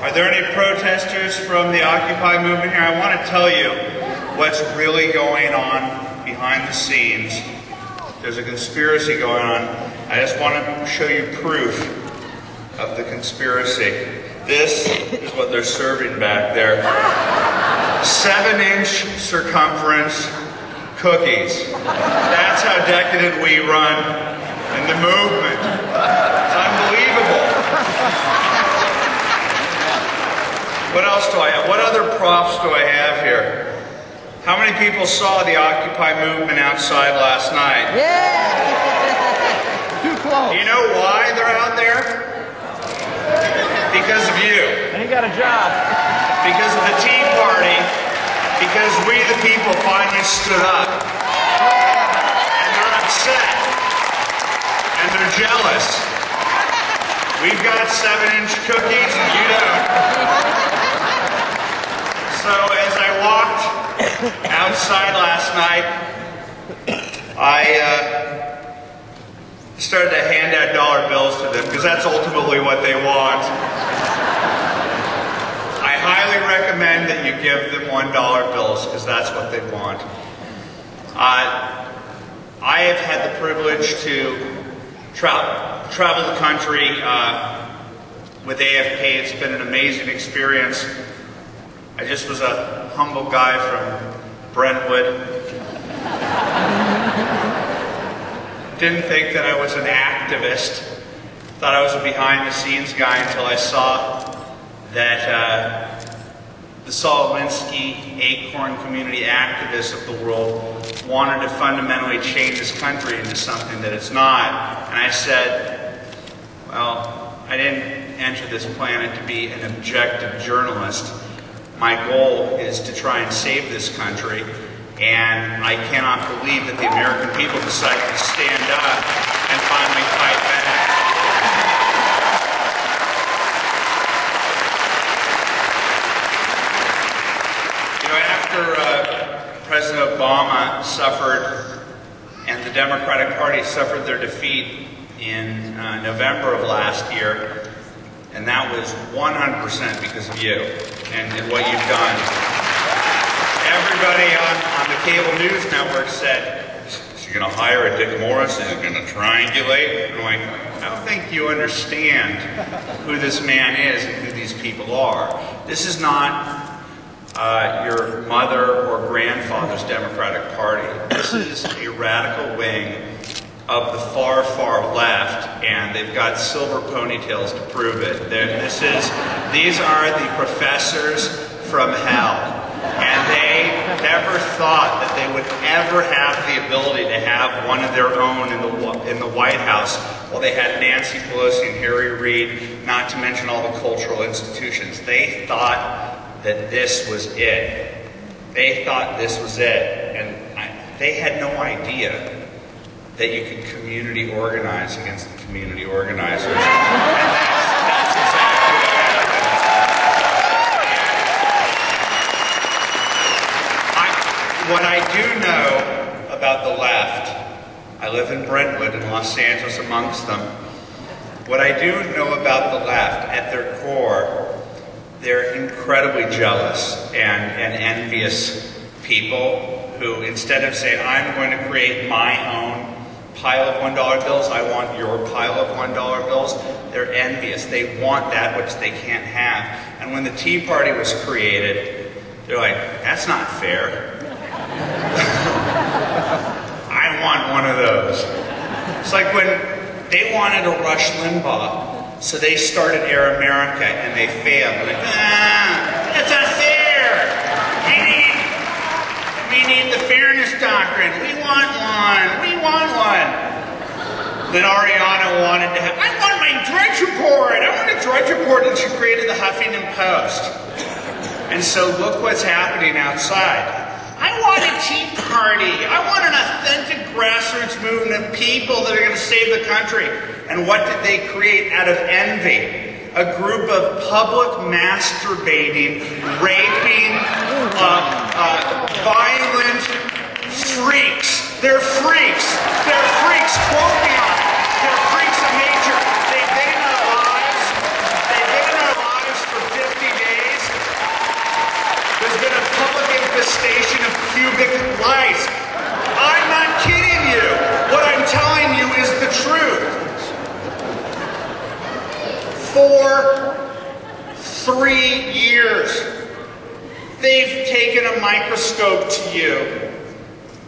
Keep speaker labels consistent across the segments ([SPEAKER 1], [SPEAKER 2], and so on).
[SPEAKER 1] Are there any protesters from the Occupy movement here? I want to tell you what's really going on behind the scenes. There's a conspiracy going on. I just want to show you proof of the conspiracy. This is what they're serving back there. 7-inch circumference cookies. That's how decadent we run in the movement. It's unbelievable. What else do I have? What other props do I have here? How many people saw the Occupy movement outside last night?
[SPEAKER 2] Yeah! Too close.
[SPEAKER 1] Do you know why they're out there? Because of you.
[SPEAKER 2] And he got a job.
[SPEAKER 1] Because of the Tea Party. Because we the people finally stood up. And they're upset. And they're jealous. We've got 7-inch cookies and you don't. So as I walked outside last night, I started to hand out dollar bills to them because that's ultimately what they want. I highly recommend that you give them $1 bills because that's what they want. I have had the privilege to travel the country with AFK. It's been an amazing experience. I just was a humble guy from Brentwood. Didn't think that I was an activist. Thought I was a behind-the-scenes guy until I saw that the Saul Alinsky Acorn community activists of the world wanted to fundamentally change this country into something that it's not. And I said, well, I didn't enter this planet to be an objective journalist. My goal is to try and save this country, and I cannot believe that the American people decided to stand up and finally fight back. You know, after President Obama suffered and the Democratic Party suffered their defeat in November of last year, and that was 100% because of you and what you've done. Everybody on the cable news network said, is he going to hire a Dick Morris? Is he going to triangulate? And I'm like, I don't think you understand who this man is and who these people are. This is not your mother or grandfather's Democratic Party. This is a radical wing of the far, far left, and they've got silver ponytails to prove it. These are the professors from hell, and they never thought that they would ever have the ability to have one of their own in the White House. Well, they had Nancy Pelosi and Harry Reid, not to mention all the cultural institutions. They thought that this was it. They thought this was it, and they had no idea that you could community organize against the community organizers. And that's exactly what happened. What I do know about the left, I live in Brentwood in Los Angeles amongst them. What I do know about the left, at their core, they're incredibly jealous and envious people who, instead of saying, I'm going to create my own pile of $1 bills, I want your pile of $1 bills, they're envious. They want that which they can't have. And when the Tea Party was created, they're like, that's not fair. I want one of those. It's like when they wanted to rush Limbaugh, so they started Air America and they failed. They're like, that's not fair. We need the fairness doctrine. We want one. We want one. Then Ariana wanted to have, I want my Drudge Report. I want a Drudge Report, and she created the Huffington Post. And so look what's happening outside. I want a Tea Party. I want an authentic grassroots movement of people that are going to save the country. And what did they create out of envy? A group of public masturbating, raping, violent freaks. They're freaks. They're freaks. Quote me on it. They're freaks of nature. They've been in our lives. They've been in our lives for 50 manifestation of pubic lice. I'm not kidding you. What I'm telling you is the truth. For 3 years, they've taken a microscope to you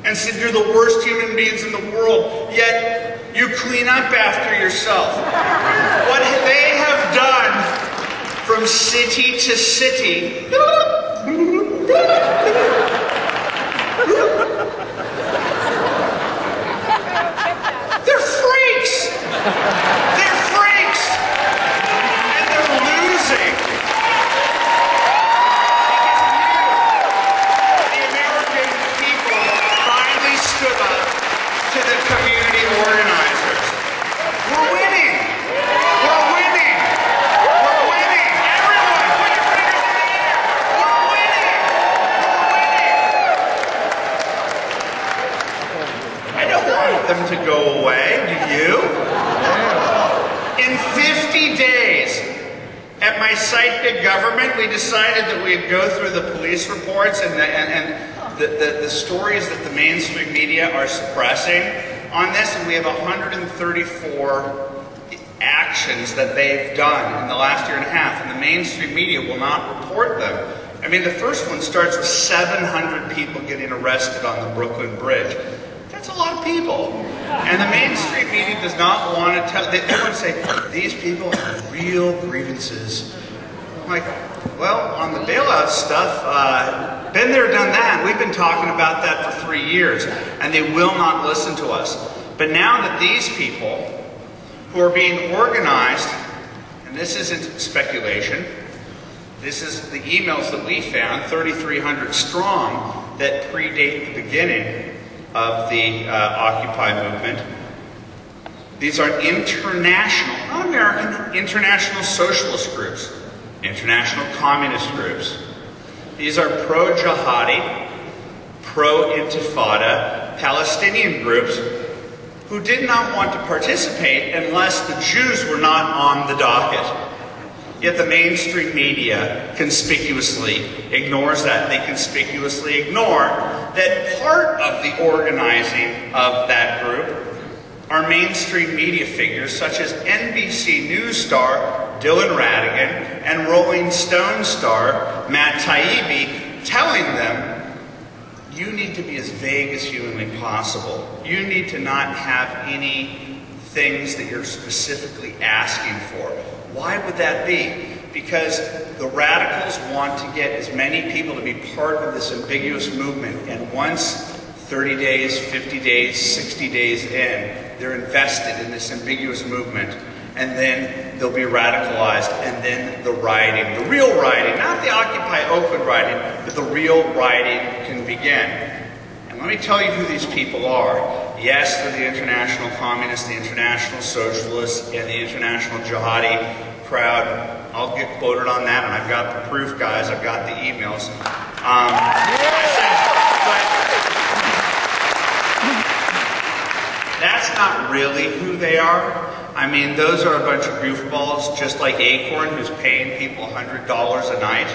[SPEAKER 1] and said you're the worst human beings in the world, yet you clean up after yourself. What they have done from city to city, they're freaks! They're freaks! And they're losing. The American people finally stood up to the community organizers. We're winning! We're winning! We're winning! Everyone, put your fingers in the air! We're winning! We're winning! I don't want them to go away, do you? In 50 days, at my site Big Government, we decided that we'd go through the police reports and the stories that the mainstream media are suppressing on this, and we have 134 actions that they've done in the last year and a half, and the mainstream media will not report them. I mean, the first one starts with 700 people getting arrested on the Brooklyn Bridge. That's a lot of people. And the mainstream media does not want to tell, they want to say, these people have real grievances. I'm like, well, on the bailout stuff, been there, done that. We've been talking about that for 3 years, and they will not listen to us. But now that these people who are being organized, and this isn't speculation, this is the emails that we found, 3,300 strong, that predate the beginning of the Occupy movement. These are international, not American, international socialist groups, international communist groups. These are pro-jihadi, pro-intifada Palestinian groups who did not want to participate unless the Jews were not on the docket. Yet the mainstream media conspicuously ignores that. They conspicuously ignore that part of the organizing of that group are mainstream media figures such as NBC News star Dylan Ratigan and Rolling Stone star Matt Taibbi telling them, you need to be as vague as humanly possible. You need to not have any things that you're specifically asking for. Why would that be? Because the radicals want to get as many people to be part of this ambiguous movement, and once 30 days, 50 days, 60 days in, they're invested in this ambiguous movement, and then they'll be radicalized, and then the rioting, the real rioting, not the Occupy Oakland rioting, but the real rioting can begin. And let me tell you who these people are. Yes, they're the international communists, the international socialists, and the international jihadi crowd. I'll get quoted on that, and I've got the proof, guys. I've got the emails. But that's not really who they are. I mean, those are a bunch of goofballs, just like Acorn, who's paying people $100 a night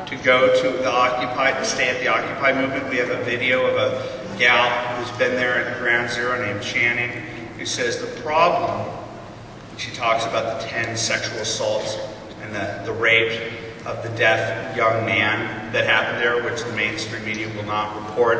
[SPEAKER 1] to go to the Occupy, to stay at the Occupy movement. We have a video of a gal who's been there at Ground Zero named Channing, who says the problem, she talks about the 10 sexual assaults and the rape of the deaf young man that happened there, which the mainstream media will not report.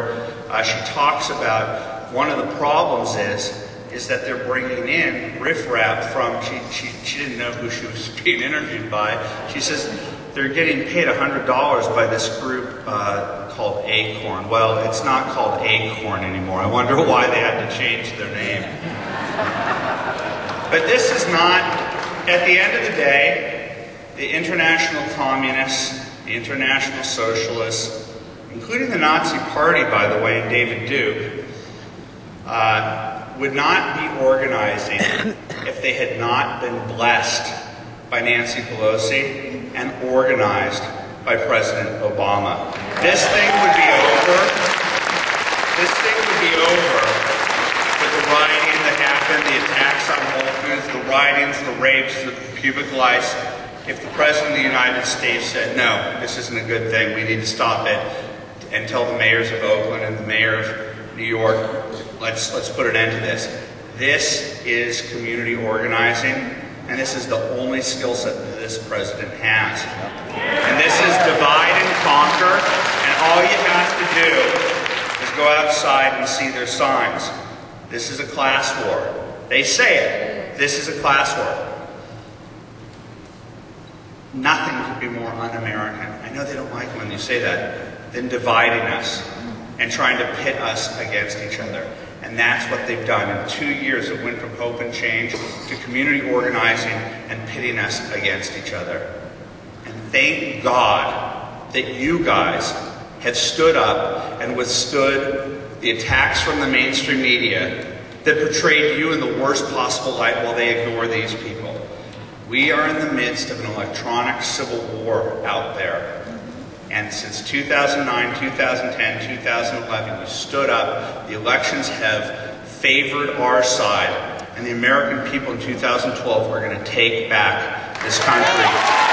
[SPEAKER 1] She talks about one of the problems is that they're bringing in riffraff from, she didn't know who she was being interviewed by. She says they're getting paid $100 by this group called Acorn. Well, it's not called Acorn anymore. I wonder why they had to change their name. But this is not, at the end of the day, the international communists, the international socialists, including the Nazi Party, by the way, and David Duke, would not be organizing if they had not been blessed by Nancy Pelosi and organized by President Obama. This thing would be over. This thing would be over with the rioting that happened, the attacks on Whole Foods, the riotings, the rapes, the pubic lice. If the President of the United States said, no, this isn't a good thing, we need to stop it, and tell the mayors of Oakland and the mayor of New York, let's put an end to this. This is community organizing, and this is the only skill set that this president has. And this is divide and conquer, and all you have to do is go outside and see their signs. This is a class war. They say it. This is a class war. Nothing could be more un-American, I know they don't like when you say that, than dividing us and trying to pit us against each other. And that's what they've done. In 2 years, it went from hope and change to community organizing and pitting us against each other. And thank God that you guys have stood up and withstood the attacks from the mainstream media that portrayed you in the worst possible light while they ignore these people. We are in the midst of an electronic civil war out there. And since 2009, 2010, 2011, you stood up. The elections have favored our side. And the American people in 2012 are going to take back this country.